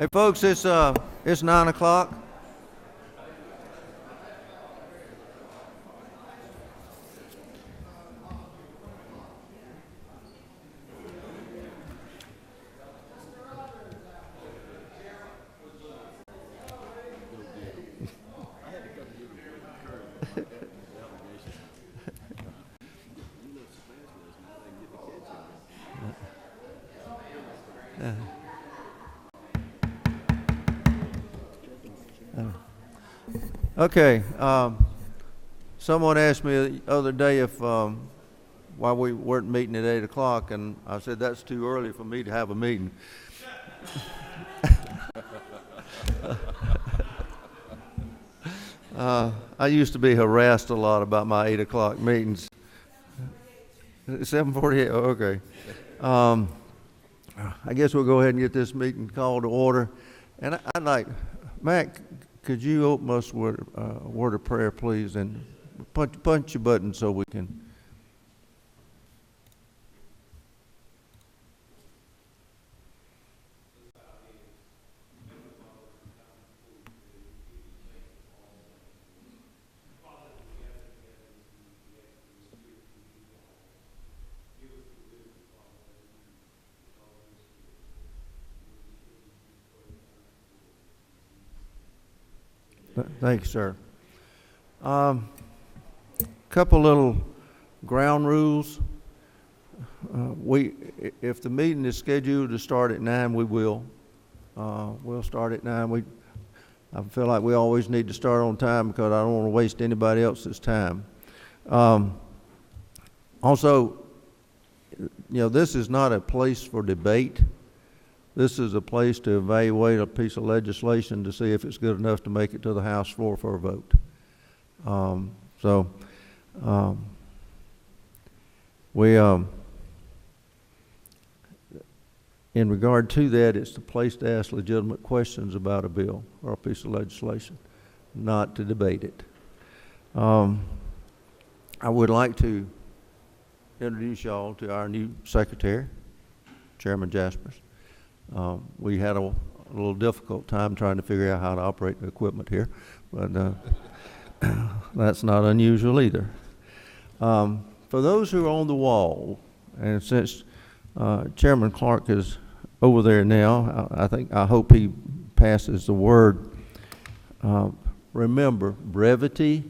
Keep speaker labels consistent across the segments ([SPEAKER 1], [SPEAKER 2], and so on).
[SPEAKER 1] Hey folks, it's 9 o'clock. Okay. Someone asked me the other day if why we weren't meeting at 8 o'clock, and I said that's too early for me to have a meeting. I used to be harassed a lot about my 8 o'clock meetings. 7:48. Oh, okay. I guess we'll go ahead and get this meeting called to order. And I'd like, Mac, could you open us with a word of prayer, please, and punch your button so we can. Thank you, sir. Couple little ground rules. If the meeting is scheduled to start at 9, we will. We'll start at 9. I feel like we always need to start on time because I don't want to waste anybody else's time. Also, this is not a place for debate. This is a place to evaluate a piece of legislation to see if it's good enough to make it to the House floor for a vote. In regard to that, it's the place to ask legitimate questions about a bill or a piece of legislation, not to debate it. I would like to introduce y'all to our new secretary, Chairman Jaspers. We had a little difficult time trying to figure out how to operate the equipment here, but that's not unusual either. For those who are on the wall, and since Chairman Clark is over there now, I hope he passes the word. Remember, brevity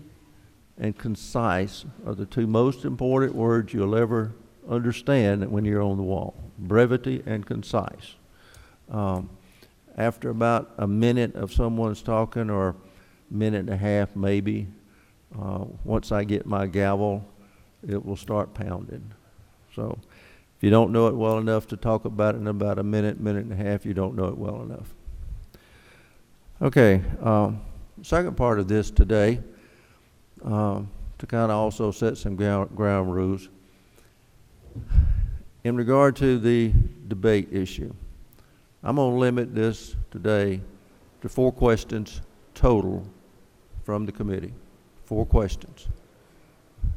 [SPEAKER 1] and concise are the two most important words you'll ever understand when you're on the wall. Brevity and concise. After about a minute of someone's talking, or a minute and a half maybe, once I get my gavel, it will start pounding. So if you don't know it well enough to talk about it in about a minute and a half, you don't know it well enough. Okay, second part of this today, to kind of also set some ground rules. In regard to the debate issue, I'm going to limit this today to 4 questions total from the committee. 4 questions.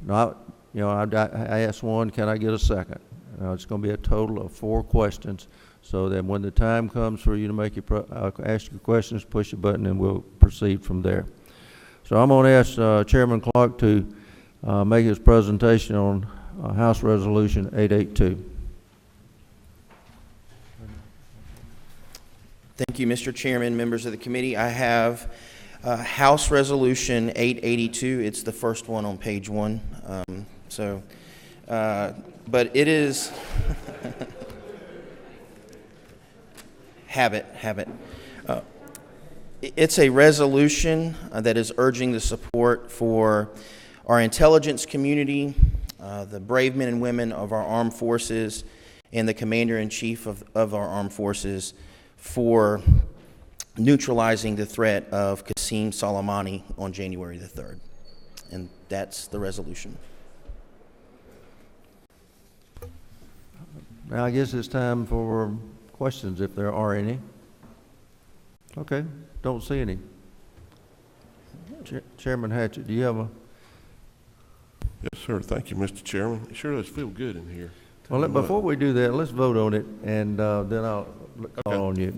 [SPEAKER 1] Not, I asked one, can I get a second? It's going to be a total of 4 questions, so that when the time comes for you to make ask your questions, push a button and we'll proceed from there. So I'm going to ask Chairman Clark to make his presentation on House Resolution 882.
[SPEAKER 2] Thank you, Mr. Chairman, members of the committee. I have House Resolution 882. It's the first one on page 1. But it is habit. It's a resolution that is urging the support for our intelligence community, the brave men and women of our armed forces, and the Commander-in-Chief of our armed forces for neutralizing the threat of Qasem Soleimani on January the 3rd. And that's the resolution.
[SPEAKER 1] Now I guess it's time for questions, if there are any. Okay, don't see any. Chairman Hatchett, do you have a?
[SPEAKER 3] Yes, sir. Thank you, Mr. Chairman. It sure does feel good in here.
[SPEAKER 1] Well, before we do that, let's vote on it, and then I'll call on you.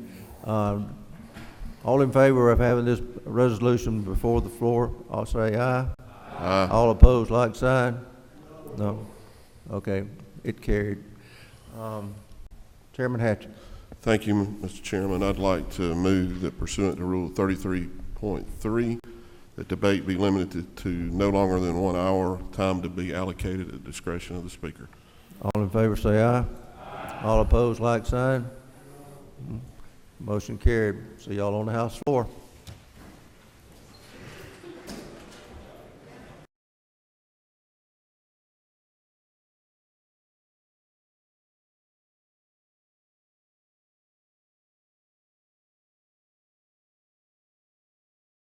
[SPEAKER 1] All in favor of having this resolution before the floor, I'll say aye.
[SPEAKER 3] Aye.
[SPEAKER 1] All opposed, like sign? No? Okay, it carried. Chairman Hatchett.
[SPEAKER 3] Thank you, Mr. Chairman. I'd like to move that pursuant to Rule 33.3, that debate be limited to no longer than 1 hour, time to be allocated at the discretion of the Speaker.
[SPEAKER 1] All in favor say aye. All opposed, like sign. Motion carried. See y'all on the House floor.